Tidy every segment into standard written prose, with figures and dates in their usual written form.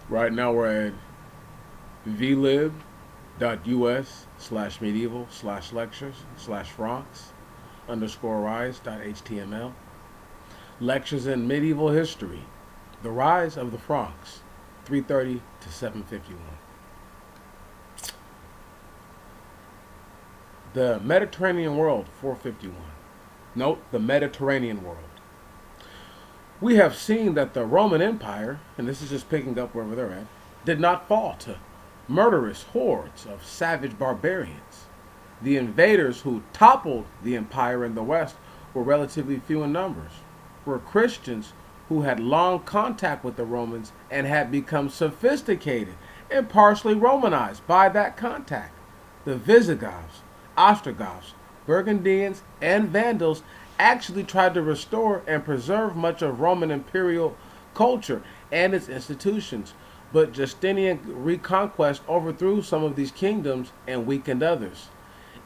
Right now we're at vlib.us/medieval/lectures/francs underscore rise.html. Lectures in Medieval History. The Rise of the Franks, 330 to 751. The Mediterranean world, 451. Note the Mediterranean world. We have seen that the Roman Empire, and this is just picking up wherever they're at, did not fall to murderous hordes of savage barbarians. The invaders who toppled the empire in the west were relatively few in numbers, were Christians who had long contact with the Romans and had become sophisticated and partially Romanized by that contact. The Visigoths, Ostrogoths, Burgundians, and Vandals actually tried to restore and preserve much of Roman imperial culture and its institutions, but Justinian reconquest overthrew some of these kingdoms and weakened others.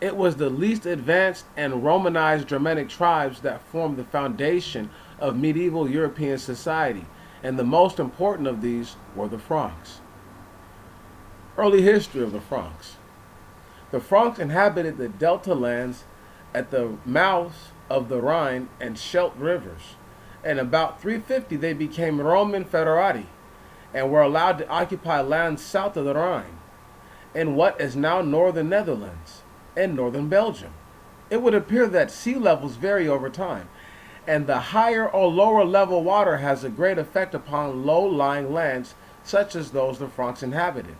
It was the least advanced and Romanized Germanic tribes that formed the foundation of medieval European society, and the most important of these were the Franks. Early history of the Franks. The Franks inhabited the delta lands at the mouths of the Rhine and Scheldt rivers. In about 350 they became Roman foederati and were allowed to occupy lands south of the Rhine in what is now northern Netherlands and northern Belgium. It would appear that sea levels vary over time, and the higher or lower level water has a great effect upon low-lying lands such as those the Franks inhabited.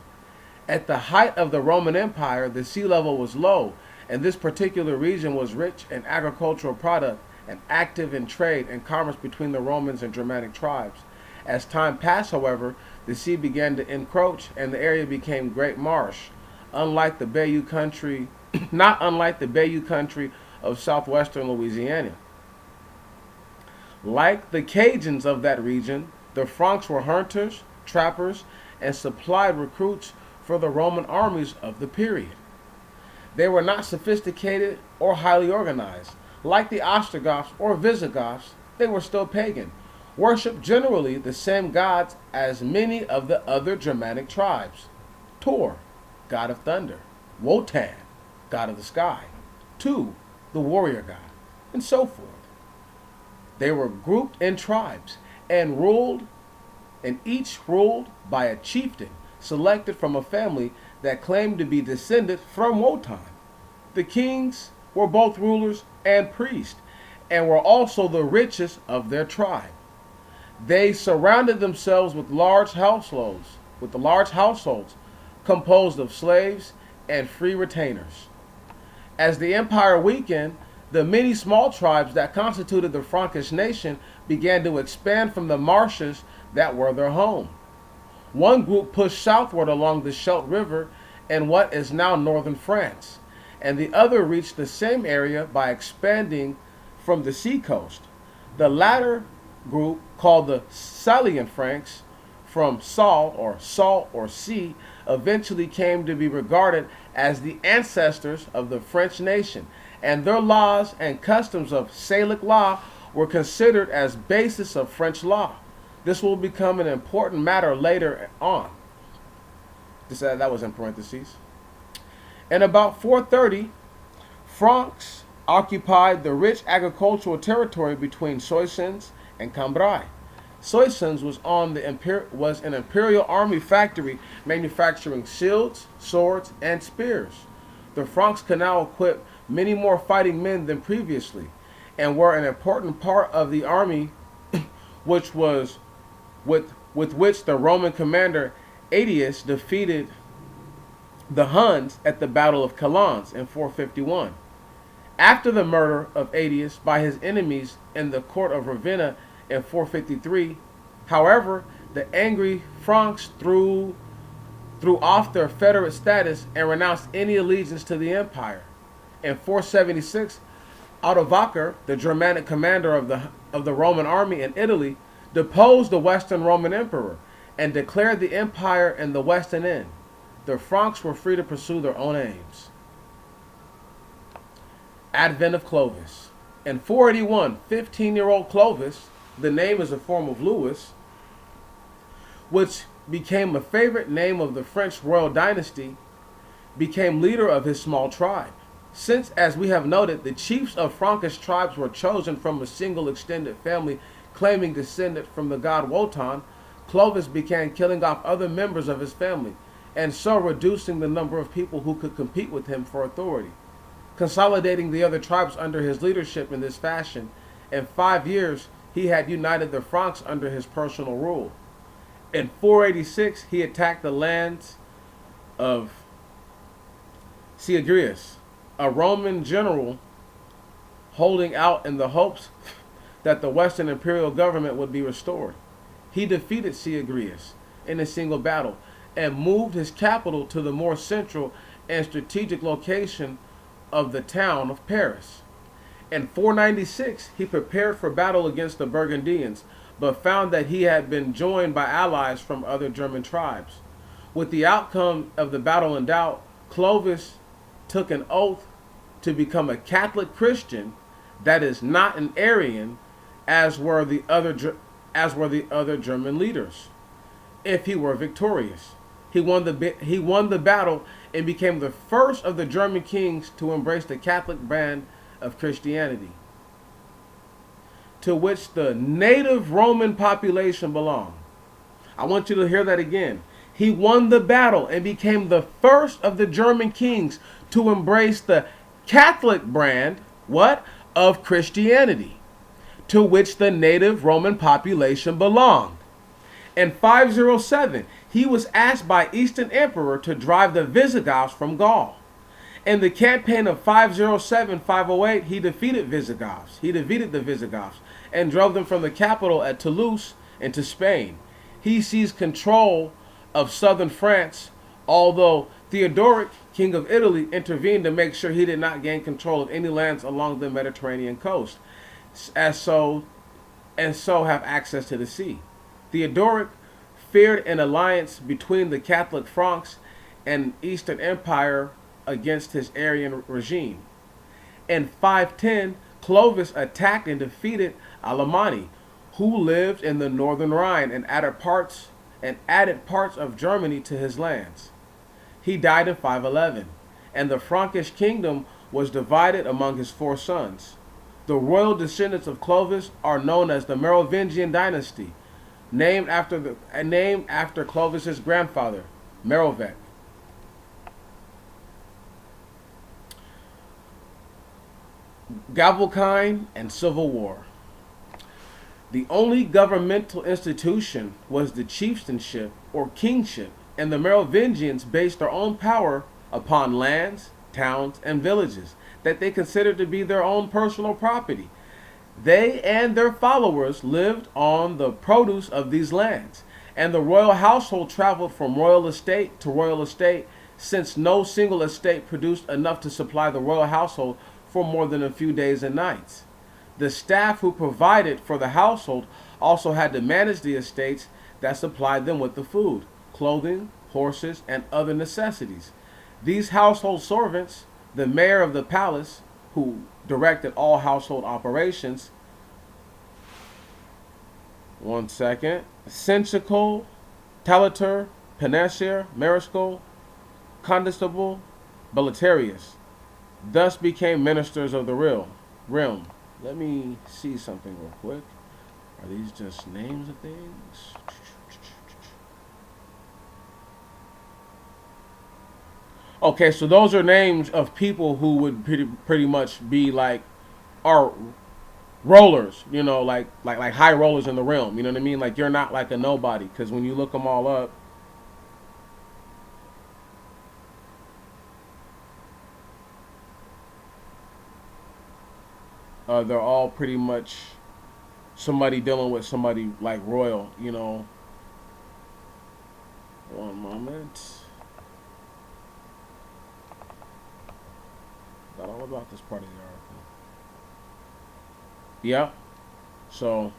At the height of the Roman Empire, the sea level was low, and this particular region was rich in agricultural product and active in trade and commerce between the Romans and Germanic tribes. As time passed, however, the sea began to encroach and the area became great marsh, unlike the Bayou country, not unlike the Bayou country of southwestern Louisiana. Like the Cajuns of that region, the Franks were hunters, trappers, and supplied recruits for the Roman armies of the period. They were not sophisticated or highly organized. Like the Ostrogoths or Visigoths, they were still pagan, worshipped generally the same gods as many of the other Germanic tribes. Thor, god of thunder; Wotan, god of the sky; Tu, the warrior god, and so forth. They were grouped in tribes and each ruled by a chieftain selected from a family that claimed to be descended from Wotan. The kings were both rulers and priests, and were also the richest of their tribe. They surrounded themselves with large households, composed of slaves and free retainers. As the empire weakened, the many small tribes that constituted the Frankish nation began to expand from the marshes that were their home. One group pushed southward along the Scheldt River in what is now northern France, and the other reached the same area by expanding from the seacoast. The latter group, called the Salian Franks, from salt or sea, eventually came to be regarded as the ancestors of the French nation, and their laws and customs of Salic law were considered as basis of French law. This will become an important matter later on. That was in parentheses. In about 430, Franks occupied the rich agricultural territory between Soissons and Cambrai. Soissons was an imperial army factory manufacturing shields, swords, and spears. The Franks could now equip many more fighting men than previously, and were an important part of the army, which was with which the Roman commander Aetius defeated the Huns at the Battle of Chalons in 451. After the murder of Aetius by his enemies in the court of Ravenna in 453, however, the angry Franks threw off their federate status and renounced any allegiance to the empire. In 476, Odovaker, the Germanic commander of the Roman army in Italy, deposed the Western Roman emperor and declared the empire in the West an end. The Franks were free to pursue their own aims. Advent of Clovis. In 481, 15-year-old Clovis, the name is a form of Louis, which became a favorite name of the French royal dynasty, became leader of his small tribe. Since, as we have noted, the chiefs of Frankish tribes were chosen from a single extended family claiming descent from the god Wotan, Clovis began killing off other members of his family, and so reducing the number of people who could compete with him for authority. Consolidating the other tribes under his leadership in this fashion, in 5 years he had united the Franks under his personal rule. In 486 he attacked the lands of Syagrius, a Roman general holding out in the hopes that the Western imperial government would be restored. He defeated Syagrius in a single battle and moved his capital to the more central and strategic location of the town of Paris. In 496, he prepared for battle against the Burgundians, but found that he had been joined by allies from other German tribes. With the outcome of the battle in doubt, Clovis took an oath to become a Catholic Christian that is not an Arian, as were the other German leaders. If he were victorious, he won the battle and became the first of the German kings to embrace the Catholic brand of Christianity, to which the native Roman population belonged. I want you to hear that again. He won the battle and became the first of the German kings to embrace the Catholic brand, what? Of Christianity, to which the native Roman population belonged. In 507, he was asked by Eastern Emperor to drive the Visigoths from Gaul. In the campaign of 507-508, he defeated the Visigoths and drove them from the capital at Toulouse into Spain. He seized control of southern France, although Theodoric, king of Italy, intervened to make sure he did not gain control of any lands along the Mediterranean coast, and so have access to the sea. Theodoric feared an alliance between the Catholic Franks and Eastern Empire against his Arian regime. In 510, Clovis attacked and defeated Alemanni, who lived in the northern Rhine, and added parts of Germany to his lands. He died in 511, and the Frankish kingdom was divided among his 4 sons. The royal descendants of Clovis are known as the Merovingian dynasty, named after Clovis's grandfather, Merovech. Galvokine and Civil War. The only governmental institution was the chieftainship or kingship, and the Merovingians based their own power upon lands, towns, and villages that they considered to be their own personal property. They and their followers lived on the produce of these lands, and the royal household traveled from royal estate to royal estate, since no single estate produced enough to supply the royal household for more than a few days and nights. The staff who provided for the household also had to manage the estates that supplied them with the food, clothing, horses, and other necessities. These household servants, the mayor of the palace, who directed all household operations, Sensical, Talater, Panessier, Mariscal, Condestable, Beletarius, thus became ministers of the realm. Let me see something real quick. Are these just names of things? Okay, so those are names of people who would pretty much be like our rollers, you know, like high rollers in the realm. You know what I mean? Like, you're not like a nobody, because when you look them all up, they're all pretty much somebody dealing with somebody like royal, you know. One moment. Got all about this part of the article. Yeah. So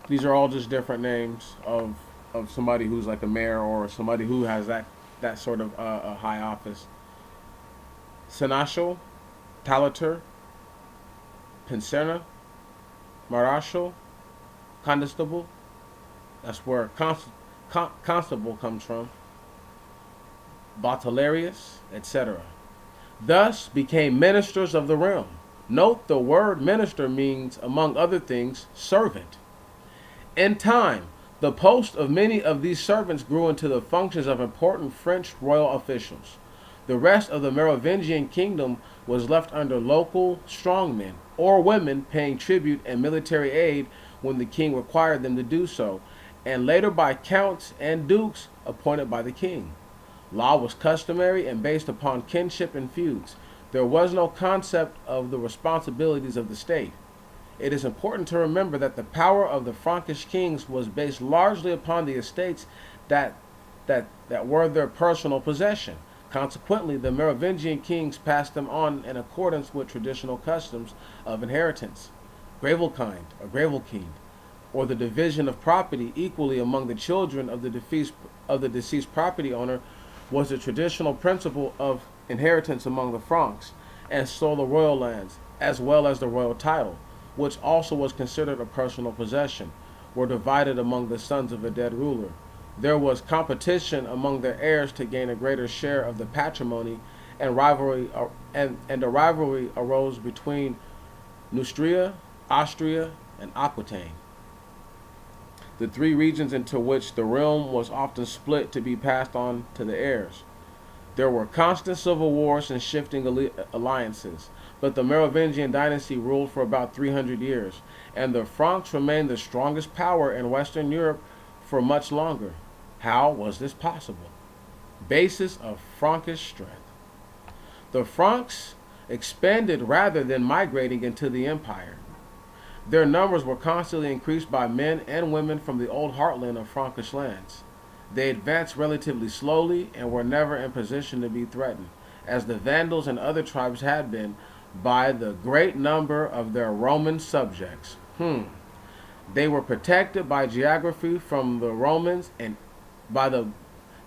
these are all just different names of somebody who's like a mayor or somebody who has that sort of a high office. Seneschal, Talater, Penserna, Marashal, Condestable. That's where constable comes from, Batelarius, etc. Thus became ministers of the realm. Note the word minister means, among other things, servant. In time, the post of many of these servants grew into the functions of important French royal officials. The rest of the Merovingian kingdom was left under local strongmen or women paying tribute and military aid when the king required them to do so, and later by counts and dukes appointed by the king. Law was customary and based upon kinship and feuds. There was no concept of the responsibilities of the state. It is important to remember that the power of the Frankish kings was based largely upon the estates that were their personal possession. Consequently, the Merovingian kings passed them on in accordance with traditional customs of inheritance, gravelkind or gravelkind, or the division of property equally among the children of the deceased property owner, was the traditional principle of inheritance among the Franks, and so the royal lands, as well as the royal title, which also was considered a personal possession, were divided among the sons of a dead ruler. There was competition among their heirs to gain a greater share of the patrimony, and a rivalry arose between Neustria, Austria, and Aquitaine, the three regions into which the realm was often split to be passed on to the heirs. There were constant civil wars and shifting alliances, but the Merovingian dynasty ruled for about 300 years, and the Franks remained the strongest power in Western Europe for much longer. How was this possible? Basis of Frankish strength. The Franks expanded rather than migrating into the empire. Their numbers were constantly increased by men and women from the old heartland of Frankish lands. They advanced relatively slowly and were never in position to be threatened, as the Vandals and other tribes had been, by the great number of their Roman subjects. They were protected by geography from the Romans and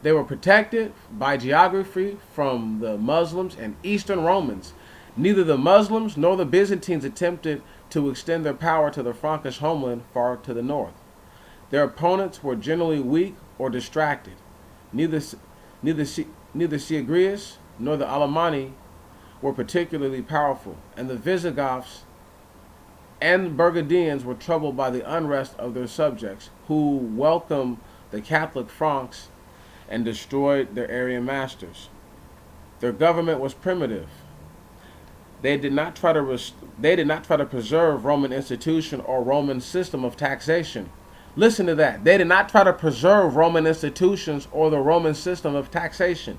they were protected by geography from the Muslims and Eastern Romans. Neither the Muslims nor the Byzantines attempted to extend their power to the Frankish homeland far to the north. Their opponents were generally weak or distracted. Neither Sigrius nor the Alemanni were particularly powerful, and the Visigoths and Burgundians were troubled by the unrest of their subjects, who welcomed the Catholic Franks and destroyed their Arian masters. Their government was primitive. They did not try to preserve Roman institution or Roman system of taxation. Listen to that. They did not try to preserve Roman institutions or the Roman system of taxation.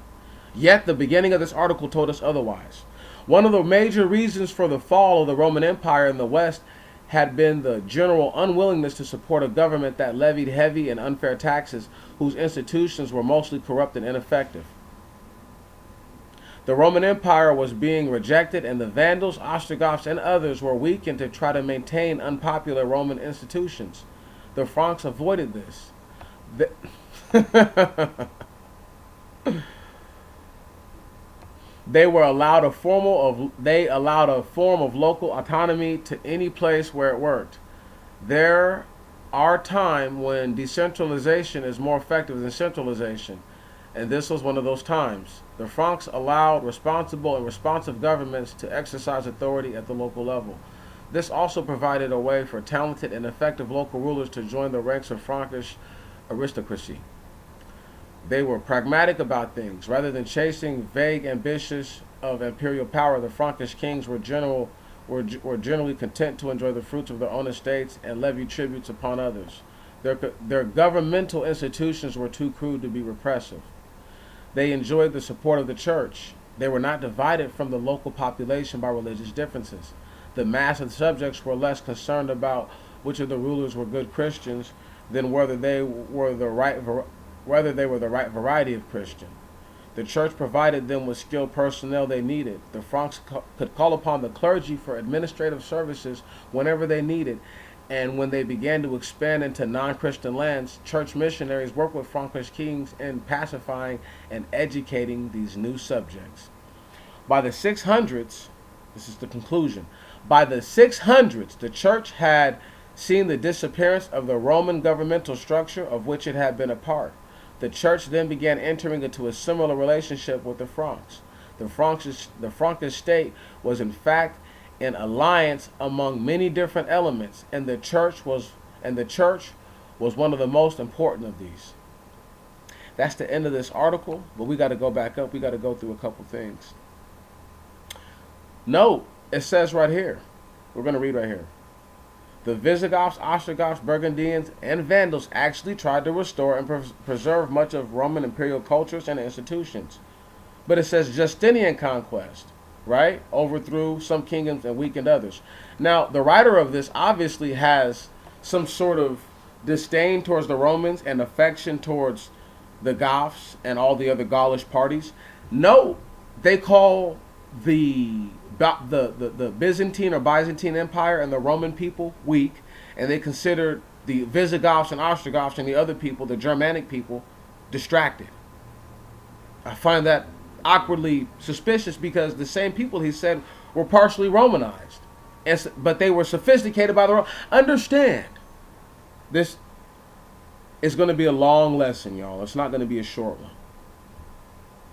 Yet the beginning of this article told us otherwise. One of the major reasons for the fall of the Roman Empire in the West had been the general unwillingness to support a government that levied heavy and unfair taxes, whose institutions were mostly corrupt and ineffective. The Roman Empire was being rejected, and the Vandals, Ostrogoths, and others were weakened to try to maintain unpopular Roman institutions. The Franks avoided this. They allowed a form of local autonomy to any place where it worked. There are times when decentralization is more effective than centralization, and this was one of those times. The Franks allowed responsible and responsive governments to exercise authority at the local level. This also provided a way for talented and effective local rulers to join the ranks of Frankish aristocracy. They were pragmatic about things. Rather than chasing vague ambitions of imperial power, the Frankish kings were generally content to enjoy the fruits of their own estates and levy tributes upon others. Their governmental institutions were too crude to be repressive. They enjoyed the support of the church. They were not divided from the local population by religious differences. The mass of subjects were less concerned about which of the rulers were good Christians than whether they were the right variety of Christian. The church provided them with skilled personnel they needed. The Franks could call upon the clergy for administrative services whenever they needed, and when they began to expand into non-Christian lands, church missionaries worked with Frankish kings in pacifying and educating these new subjects. By the 600s, this is the conclusion, by the 600s, the church had Seeing the disappearance of the Roman governmental structure of which it had been a part, the church then began entering into a similar relationship with the Franks. The Frankish state was in fact an alliance among many different elements, and the church was one of the most important of these. That's the end of this article, but we got to go back up. We got to go through a couple things. Note, it says right here, we're going to read right here. The Visigoths, Ostrogoths, Burgundians, and Vandals actually tried to restore and preserve much of Roman imperial cultures and institutions. But it says Justinian conquest, right? Overthrew some kingdoms and weakened others. Now, the writer of this obviously has some sort of disdain towards the Romans and affection towards the Goths and all the other Gaulish parties. No, they call the Byzantine or Byzantine Empire and the Roman people weak, and they considered the Visigoths and Ostrogoths and the other people, the Germanic people, distracted. I find that awkwardly suspicious because the same people he said were partially Romanized, but they were sophisticated by the Romans. Understand, this is going to be a long lesson, y'all. It's not going to be a short one.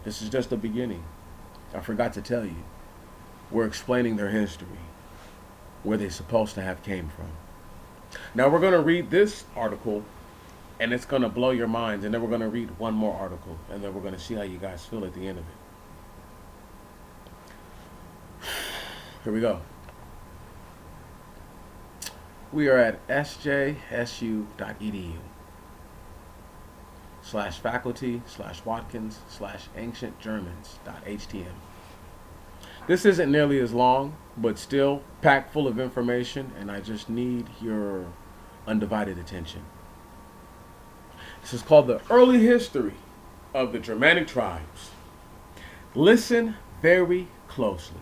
This is just the beginning. I forgot to tell you. We're explaining their history, where they're supposed to have came from. Now we're going to read this article, and it's going to blow your minds, and then we're going to read one more article, and then we're going to see how you guys feel at the end of it. Here we go. We are at sjsu.edu/faculty/Watkins/ancientgermans.htm. This isn't nearly as long, but still packed full of information, and I just need your undivided attention. This is called The Early History of the Germanic Tribes. Listen very closely.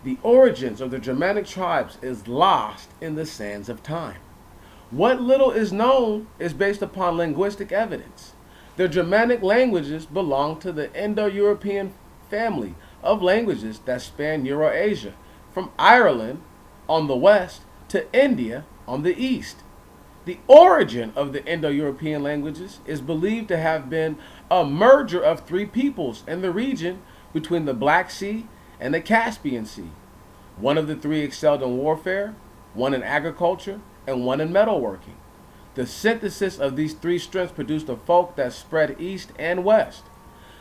The origins of the Germanic tribes is lost in the sands of time. What little is known is based upon linguistic evidence. The Germanic languages belong to the Indo-European family of languages that span Eurasia, from Ireland on the west to India on the east. The origin of the Indo-European languages is believed to have been a merger of three peoples in the region between the Black Sea and the Caspian Sea. One of the three excelled in warfare, one in agriculture, and one in metalworking. The synthesis of these three strengths produced a folk that spread east and west.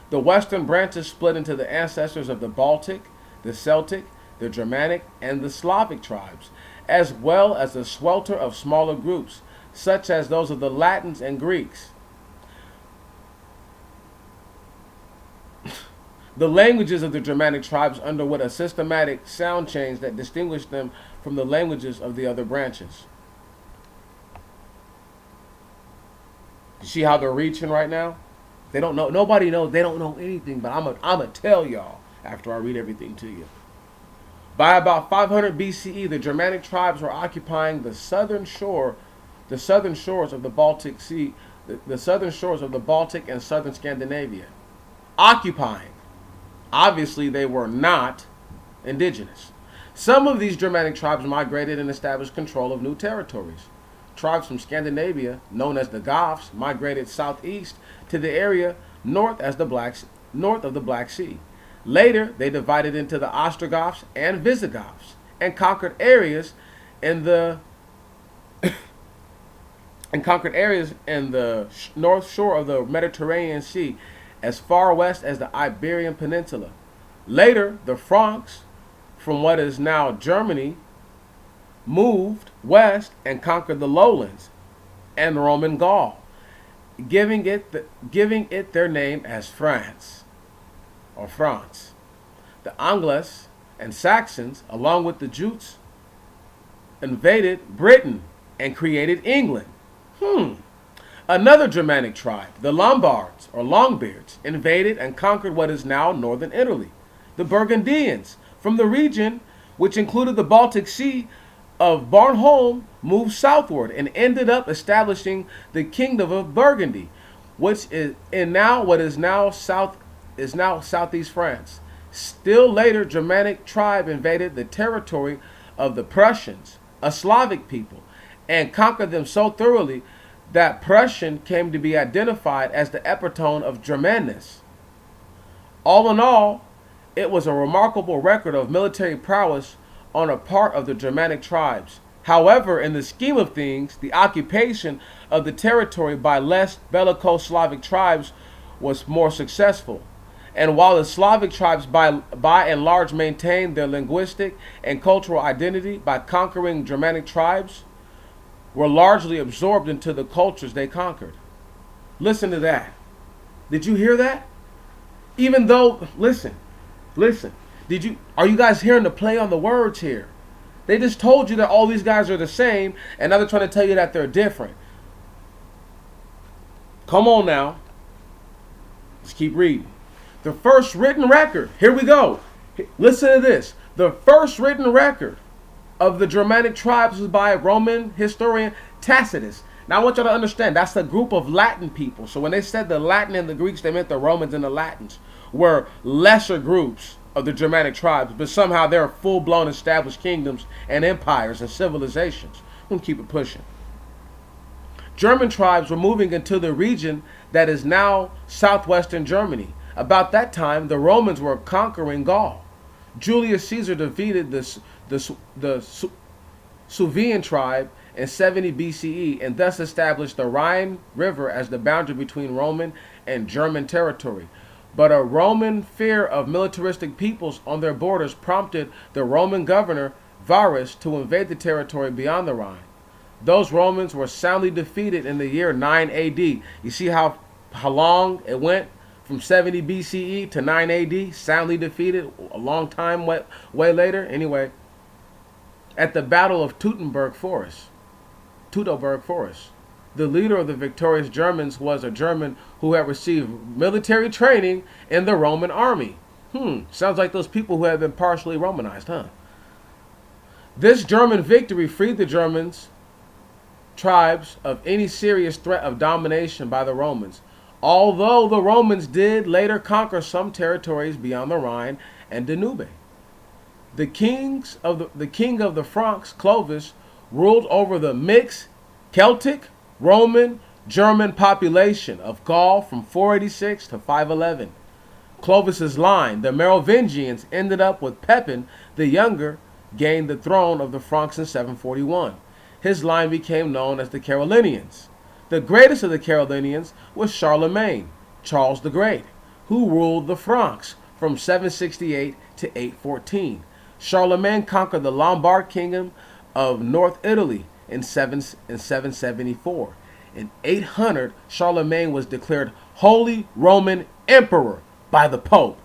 The western branches split into the ancestors of the Baltic, the Celtic, the Germanic, and the Slavic tribes, as well as a swelter of smaller groups, such as those of the Latins and Greeks. The languages of the Germanic tribes underwent a systematic sound change that distinguished them from the languages of the other branches. You see how they're reaching right now? They don't know. Nobody knows. They don't know anything, but I'm gonna tell y'all after I read everything to you. By about 500 BCE, the Germanic tribes were occupying the southern shores of the Baltic Sea, the southern shores of the Baltic and southern Scandinavia. Occupying. Obviously, they were not indigenous. Some of these Germanic tribes migrated and established control of new territories. Tribes from Scandinavia, known as the Goths, migrated southeast to the area north of the Black Sea. Later, they divided into the Ostrogoths and Visigoths and conquered areas in the north shore of the Mediterranean Sea, as far west as the Iberian Peninsula. Later, the Franks, from what is now Germany, moved west and conquered the lowlands and Roman Gaul, giving it their name as France or France. The Angles and Saxons, along with the Jutes, invaded Britain and created England. Another Germanic tribe, the Lombards or Longbeards, invaded and conquered what is now northern Italy. The Burgundians, from the region which included the Baltic Sea of Bornholm, moved southward and ended up establishing the Kingdom of Burgundy, which is now southeast France. Still later, Germanic tribe invaded the territory of the Prussians, a Slavic people, and conquered them so thoroughly that Prussian came to be identified as the epitome of Germanness. All in all, it was a remarkable record of military prowess on a part of the Germanic tribes. However, in the scheme of things, the occupation of the territory by less bellicose Slavic tribes was more successful. And while the Slavic tribes by and large maintained their linguistic and cultural identity by conquering Germanic tribes, were largely absorbed into the cultures they conquered. Listen to that. Did you hear that? Even though, listen, are you guys hearing the play on the words here? They just told you that all these guys are the same, and now they're trying to tell you that they're different. Come on now. Let's keep reading. The first written record, here we go. Listen to this. The first written record of the Germanic tribes was by Roman historian Tacitus. Now I want you to understand, that's a group of Latin people. So when they said the Latin and the Greeks, they meant the Romans and the Latins were lesser groups of the Germanic tribes, but somehow they're full-blown established kingdoms and empires and civilizations. I'm going to keep it pushing. German tribes were moving into the region that is now southwestern Germany. About that time, the Romans were conquering Gaul. Julius Caesar defeated the Suevian tribe in 70 BCE and thus established the Rhine River as the boundary between Roman and German territory. But a Roman fear of militaristic peoples on their borders prompted the Roman governor Varus to invade the territory beyond the Rhine. Those Romans were soundly defeated in the year 9 AD. You see how long it went from 70 BCE to 9 AD? Soundly defeated a long time way later. Anyway, at the Battle of Teutoburg Forest. The leader of the victorious Germans was a German who had received military training in the Roman army. Sounds like those people who had been partially Romanized, huh? This German victory freed the Germans tribes of any serious threat of domination by the Romans, although the Romans did later conquer some territories beyond the Rhine and Danube. The king of the Franks, Clovis, ruled over the mixed Celtic, Roman, German population of Gaul from 486 to 511. Clovis's line, the Merovingians, ended up with Pepin the Younger, gained the throne of the Franks in 741. His line became known as the Carolingians. The greatest of the Carolingians was Charlemagne, Charles the Great, who ruled the Franks from 768 to 814. Charlemagne conquered the Lombard kingdom of North Italy in 774. In 800, Charlemagne was declared Holy Roman Emperor by the Pope.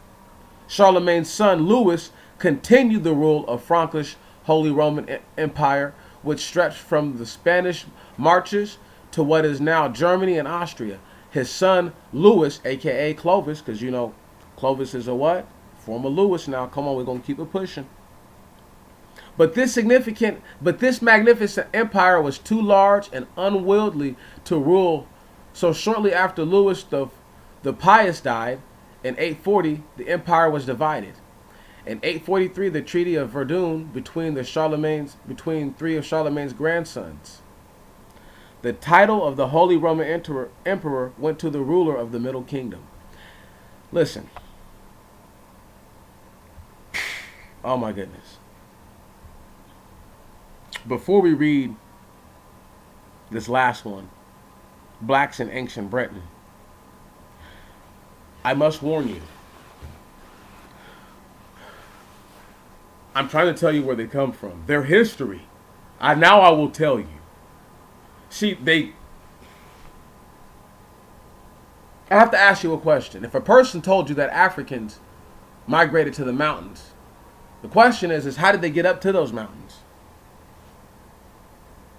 Charlemagne's son Louis continued the rule of Frankish Holy Roman Empire, which stretched from the Spanish Marches to what is now Germany and Austria. His son Louis, aka Clovis, because you know Clovis is a what? Former Louis now. Come on, we're going to keep it pushing. But this magnificent empire was too large and unwieldy to rule. So shortly after Louis the Pious died, in 840, the empire was divided. In 843, the Treaty of Verdun between three of Charlemagne's grandsons. The title of the Holy Roman Emperor went to the ruler of the Middle Kingdom. Listen. Oh my goodness. Before we read this last one, Blacks in Ancient Britain, I must warn you. I'm trying to tell you where they come from. Their history. I will tell you. See, I have to ask you a question. If a person told you that Africans migrated to the mountains, the question is how did they get up to those mountains?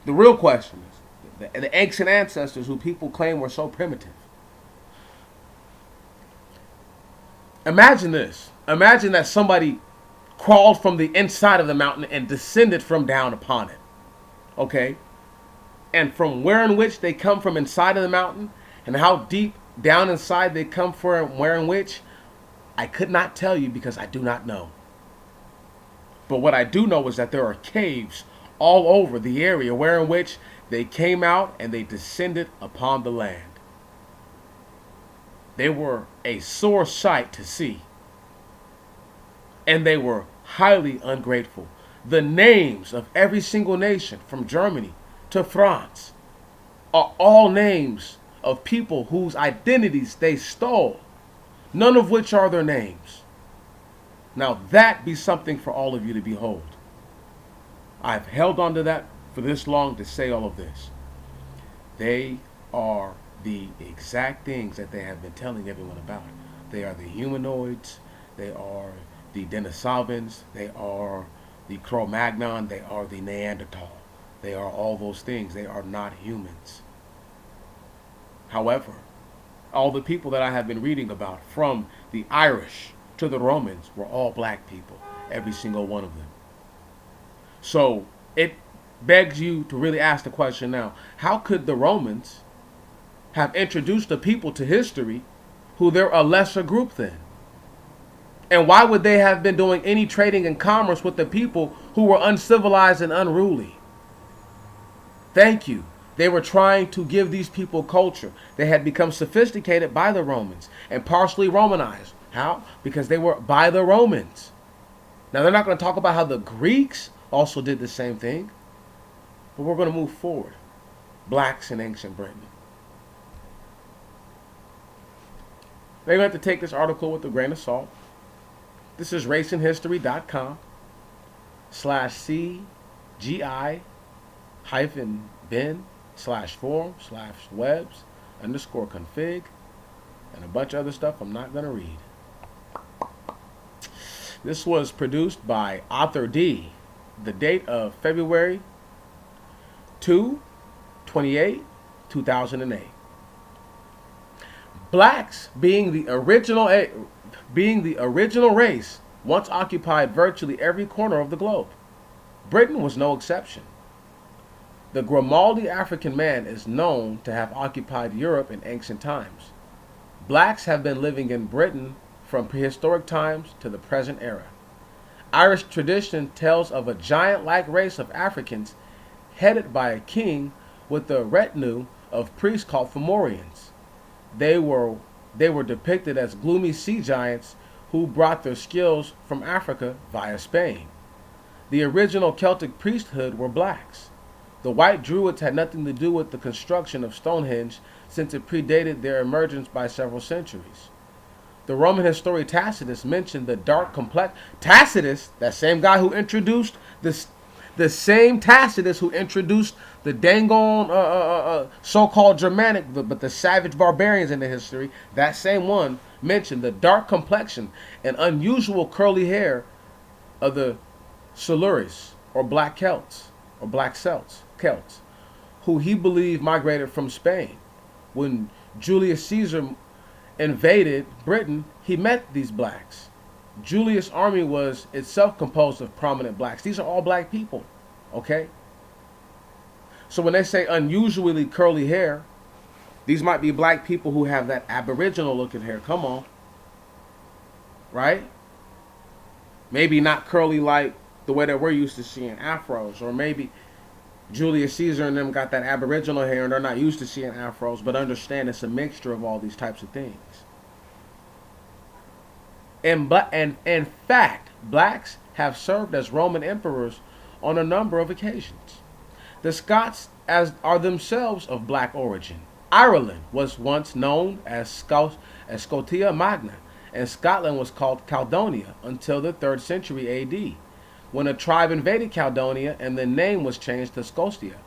The real question is, the ancient ancestors who people claim were so primitive. Imagine this. Imagine that somebody crawled from the inside of the mountain and descended from down upon it. Okay? And from where in which they come from inside of the mountain and how deep down inside they come from where in which, I could not tell you because I do not know. But what I do know is that there are caves all over the area where in which they came out and they descended upon the land. They were a sore sight to see, and they were highly ungrateful. The names of every single nation, from Germany to France, are all names of people whose identities they stole, none of which are their names. Now that be something for all of you to behold. I've held on to that for this long to say all of this. They are the exact things that they have been telling everyone about. They are the humanoids, they are the Denisovans, they are the Cro-Magnon, they are the Neanderthal. They are all those things. They are not humans. However, all the people that I have been reading about, from the Irish to the Romans, were all black people. Every single one of them. So it begs you to really ask the question now, how could the Romans have introduced the people to history who they're a lesser group than? And why would they have been doing any trading and commerce with the people who were uncivilized and unruly? Thank you. They were trying to give these people culture. They had become sophisticated by the Romans and partially Romanized. How? Because they were by the Romans. Now, they're not going to talk about how the Greeks also did the same thing. But we're going to move forward. Blacks in ancient Britain. They're going to have to take this article with a grain of salt. This is racinghistory.com/cgi-bin/forum/webs_config and a bunch of other stuff I'm not going to read. This was produced by Author D. The date of February 28, 2008. Blacks, being the original race, once occupied virtually every corner of the globe. Britain was no exception. The Grimaldi African man is known to have occupied Europe in ancient times. Blacks have been living in Britain from prehistoric times to the present era. Irish tradition tells of a giant-like race of Africans headed by a king with a retinue of priests called Fomorians. They were depicted as gloomy sea giants who brought their skills from Africa via Spain. The original Celtic priesthood were blacks. The white Druids had nothing to do with the construction of Stonehenge, since it predated their emergence by several centuries. The Roman historian Tacitus mentioned the dark complex. Tacitus, that same guy who introduced this, the same Tacitus who introduced the dang-on so-called Germanic, but the savage barbarians in the history, that same one mentioned the dark complexion and unusual curly hair of the Silures, or Black Celts, who he believed migrated from Spain. When Julius Caesar invaded Britain, he met these blacks. Julius' army was itself composed of prominent blacks. These are all black people, okay? So when they say unusually curly hair, these might be black people who have that aboriginal looking hair. Come on. Right? Maybe not curly like the way that we're used to seeing afros. Or maybe Julius Caesar and them got that aboriginal hair and they're not used to seeing afros. But understand it's a mixture of all these types of things. And in fact, blacks have served as Roman emperors on a number of occasions. The Scots are themselves of black origin. Ireland was once known as Scotia Magna, and Scotland was called Caledonia until the 3rd century AD, when a tribe invaded Caledonia and the name was changed to Scotia.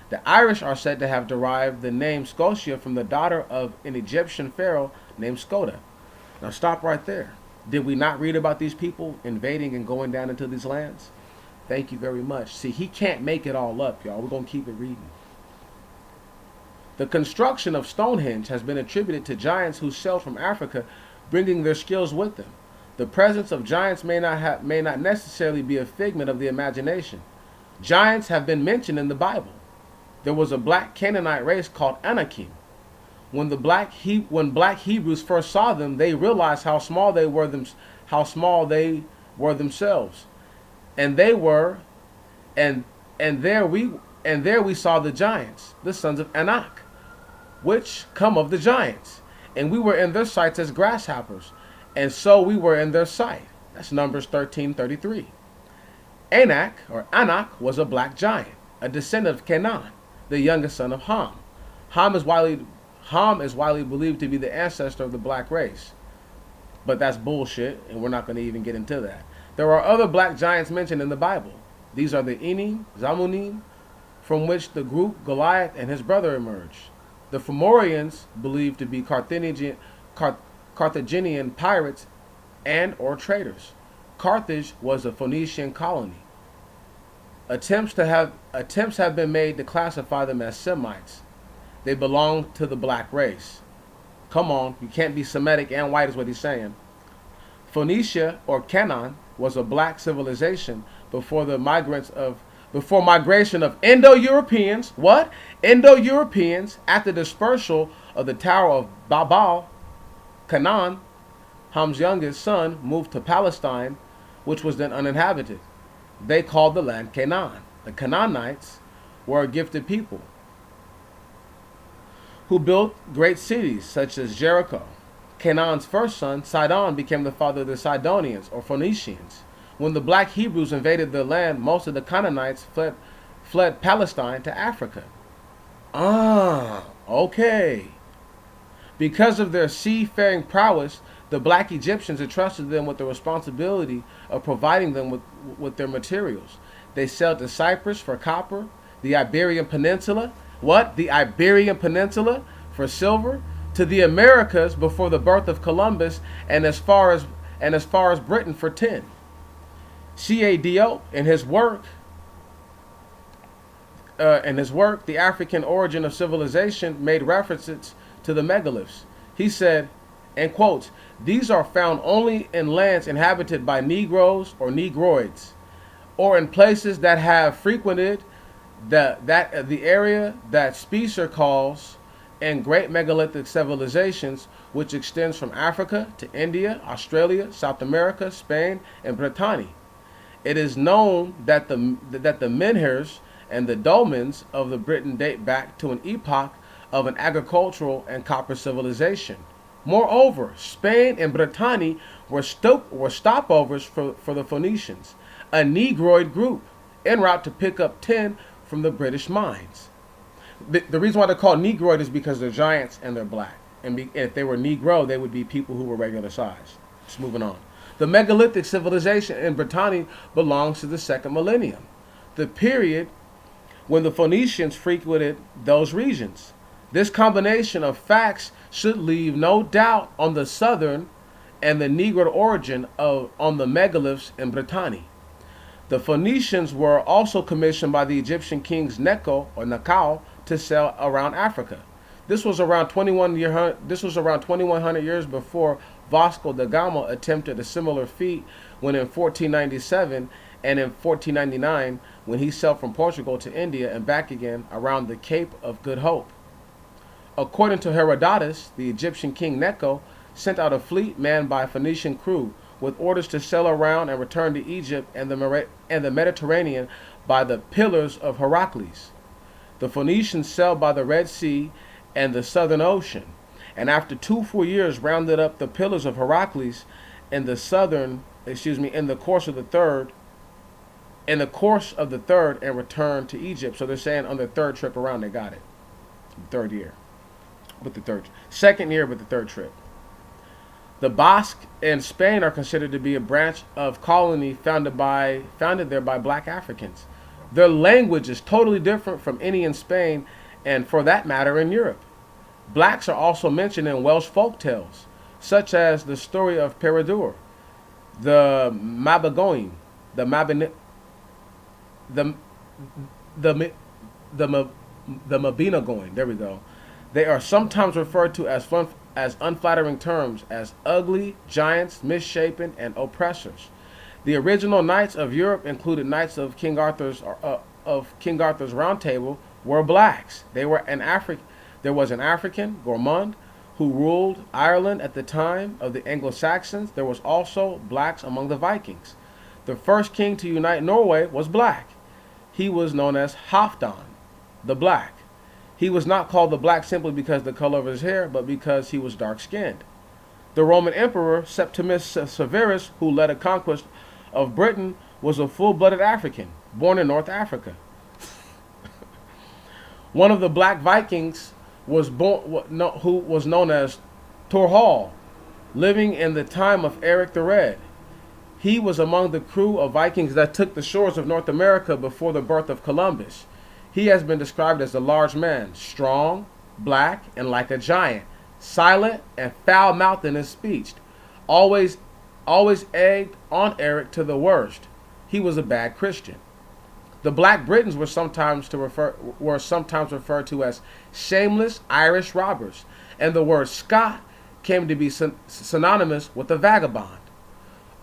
The Irish are said to have derived the name Scotia from the daughter of an Egyptian pharaoh named Scotia. Now stop right there. Did we not read about these people invading and going down into these lands? Thank you very much. See, he can't make it all up, y'all. We're going to keep it reading. The construction of Stonehenge has been attributed to giants who sailed from Africa, bringing their skills with them. The presence of giants may not necessarily be a figment of the imagination. Giants have been mentioned in the Bible. There was a black Canaanite race called Anakim. When black Hebrews first saw them, they realized how small they were themselves. And And there we saw the giants, the sons of Anak, which come of the giants. And we were in their sights as grasshoppers, and so we were in their sight. That's Numbers 13:33. Anak was a black giant, a descendant of Canaan, the youngest son of Ham. Ham is widely believed to be the ancestor of the black race. But that's bullshit, and we're not going to even get into that. There are other black giants mentioned in the Bible. These are the Enim, Zamunim, from which the group Goliath and his brother emerged. The Fomorians believed to be Carthaginian pirates and or traders. Carthage was a Phoenician colony. Attempts have been made to classify them as Semites. They belong to the black race. Come on, you can't be Semitic and white is what he's saying. Phoenicia or Canaan was a black civilization before migration of Indo-Europeans. What? Indo-Europeans at the dispersal of the Tower of Babel. Canaan, Ham's youngest son, moved to Palestine, which was then uninhabited. They called the land Canaan. The Canaanites were a gifted people who built great cities such as Jericho. Canaan's first son, Sidon, became the father of the Sidonians or Phoenicians. When the black Hebrews invaded their land, most of the Canaanites fled Palestine to Africa. Okay. Because of their seafaring prowess, the black Egyptians entrusted them with the responsibility of providing them with their materials. They sailed to Cyprus for copper, the Iberian Peninsula. What? The Iberian Peninsula for silver, to the Americas before the birth of Columbus, and as far as Britain for tin. C.A. Diop, in his work, The African Origin of Civilization, made references to the megaliths. He said, and quotes, "These are found only in lands inhabited by Negroes or Negroids, or in places that have frequented the area that Spicer calls and great megalithic civilizations, which extends from Africa to India, Australia, South America, Spain, and Brittany. It is known that the menhirs and the dolmens of the Britain date back to an epoch of an agricultural and copper civilization. Moreover, Spain and Brittany were stopovers for the Phoenicians, a Negroid group, en route to pick up tin from the British mines. The reason why they're called Negroid is because they're giants and they're black. And if they were Negro, they would be people who were regular size. Just moving on. The megalithic civilization in Brittany belongs to the second millennium, the period when the Phoenicians frequented those regions. This combination of facts should leave no doubt on the southern and the Negroid origin on the megaliths in Brittany. The Phoenicians were also commissioned by the Egyptian kings Necho or Nakau to sail around Africa. This was around 2100 years before Vasco da Gama attempted a similar feat when in 1497 and in 1499 when he sailed from Portugal to India and back again around the Cape of Good Hope. According to Herodotus, the Egyptian king Necho sent out a fleet manned by a Phoenician crew with orders to sail around and return to Egypt and the Mediterranean by the Pillars of Heracles. The Phoenicians sailed by the Red Sea and the Southern Ocean, and after 2 full years rounded up the Pillars of Heracles in the course of the third and returned to Egypt. So they're saying on their third trip around they got it. Second year with the third trip. The Basque in Spain are considered to be a branch of colony founded there by black Africans. Their language is totally different from any in Spain and, for that matter, in Europe. Blacks are also mentioned in Welsh folk tales, such as the story of Peredur, the Mabinogion, there we go. They are sometimes referred to as unflattering terms as ugly, giants, misshapen, and oppressors. The original knights of Europe included knights of King Arthur's Round Table were blacks. There was an African, Gormund, who ruled Ireland at the time of the Anglo-Saxons. There was also blacks among the Vikings. The first king to unite Norway was black. he was known as Halfdan, the Black. He was not called the Black simply because of the color of his hair, but because he was dark-skinned. The Roman Emperor Septimus Severus, who led a conquest of Britain, was a full-blooded African, born in North Africa. One of the Black Vikings was who was known as Thorhall, living in the time of Eric the Red. He was among the crew of Vikings that took the shores of North America before the birth of Columbus. He has been described as a large man, strong, black, and like a giant, silent and foul-mouthed in his speech, always egged on Eric to the worst. He was a bad Christian. The Black Britons were sometimes referred to as shameless Irish robbers, and the word Scot came to be synonymous with a vagabond.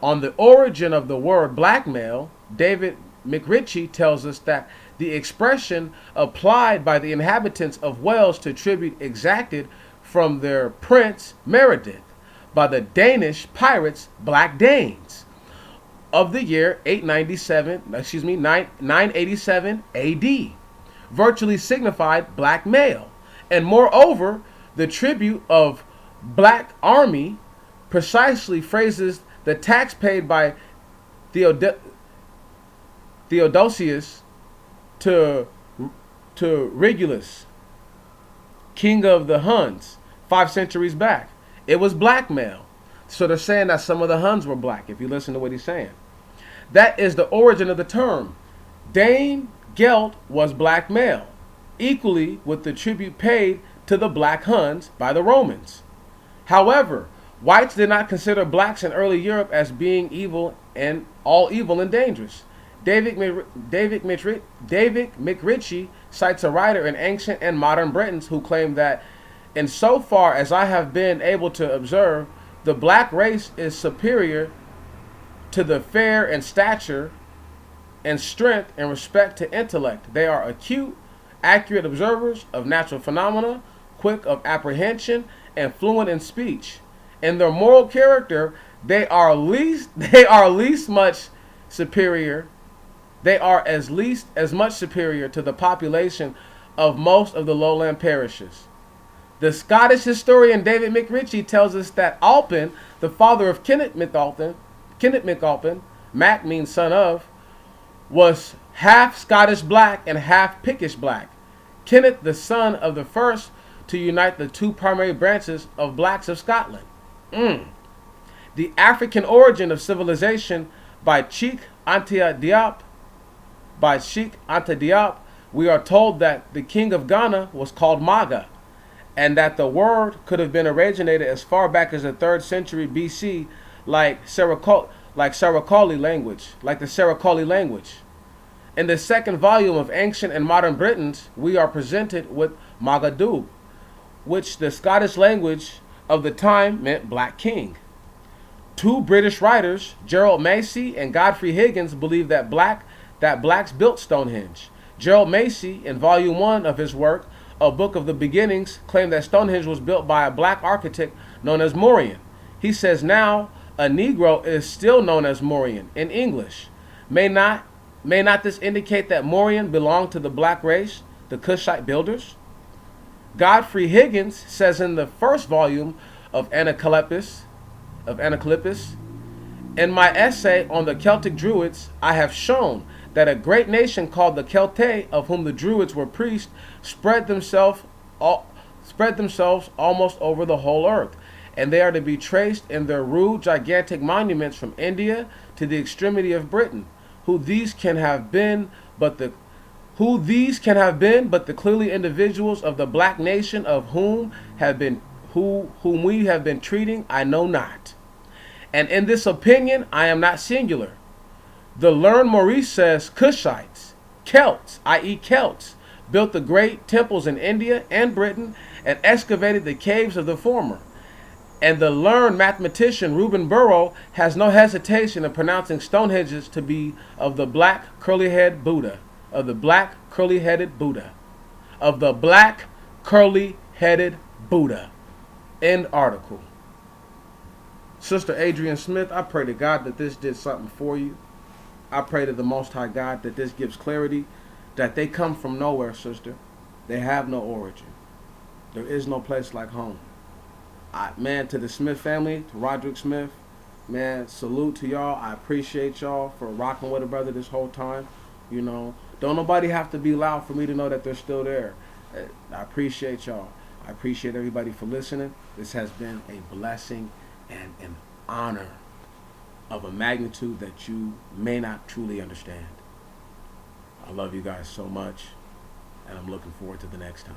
On the origin of the word blackmail, David McRitchie tells us that the expression applied by the inhabitants of Wales to tribute exacted from their prince Meredith by the Danish pirates Black Danes of the year 987 AD, virtually signified black male, and moreover, the tribute of Black Army precisely phrases the tax paid by Theodosius to Regulus, king of the Huns, 5 centuries back. It was blackmail. So they're saying that some of the Huns were black, if you listen to what he's saying. That is the origin of the term. Dane Gelt was black male, equally with the tribute paid to the Black Huns by the Romans. However, whites did not consider blacks in early Europe as being evil and dangerous. David McRitchie cites a writer in ancient and modern Britons who claimed that, insofar as I have been able to observe, the black race is superior to the fair in stature and strength in respect to intellect. They are acute, accurate observers of natural phenomena, quick of apprehension, and fluent in speech. In their moral character, they are least much superior. They are as much superior to the population of most of the lowland parishes. The Scottish historian David McRitchie tells us that Alpin, the father of Kenneth MacAlpin, Mac means son of, was half Scottish black and half Pictish black. Kenneth, the son of the first to unite the two primary branches of blacks of Scotland. The African origin of civilization by Cheikh Anta Diop, we are told that the king of Ghana was called Maga, and that the word could have been originated as far back as the 3rd century BC, like the Saracoli language. In the second volume of Ancient and Modern Britons, we are presented with Magadub, which the Scottish language of the time meant black king. Two British writers, Gerald Macy and Godfrey Higgins, believed that blacks built Stonehenge. Gerald Macy, in volume 1 of his work, A Book of the Beginnings, claimed that Stonehenge was built by a black architect known as Maurian. He says now a Negro is still known as Maurian in English. May not this indicate that Maurian belonged to the black race, the Cushite builders? Godfrey Higgins says in the first volume of Anacalyptus, in my essay on the Celtic Druids, I have shown that a great nation called the Celtae, of whom the Druids were priests, spread themselves almost over the whole earth, and they are to be traced in their rude, gigantic monuments from India to the extremity of Britain. Who these can have been but the clearly individuals of the black nation of whom we have been treating, I know not. And in this opinion, I am not singular. The learned Maurice says Cushites, Celts, i.e. Celts, built the great temples in India and Britain and excavated the caves of the former. And the learned mathematician Reuben Burrow has no hesitation in pronouncing Stonehenge to be of the black curly-headed Buddha. End article. Sister Adrian Smith, I pray to God that this did something for you. I pray to the Most High God that this gives clarity that they come from nowhere, sister. They have no origin. There is no place like home. Man, to the Smith family, to Roderick Smith, man, salute to y'all. I appreciate y'all for rocking with a brother this whole time. You know, don't nobody have to be loud for me to know that they're still there. I appreciate y'all. I appreciate everybody for listening. This has been a blessing and an honor of a magnitude that you may not truly understand. I love you guys so much, and I'm looking forward to the next time.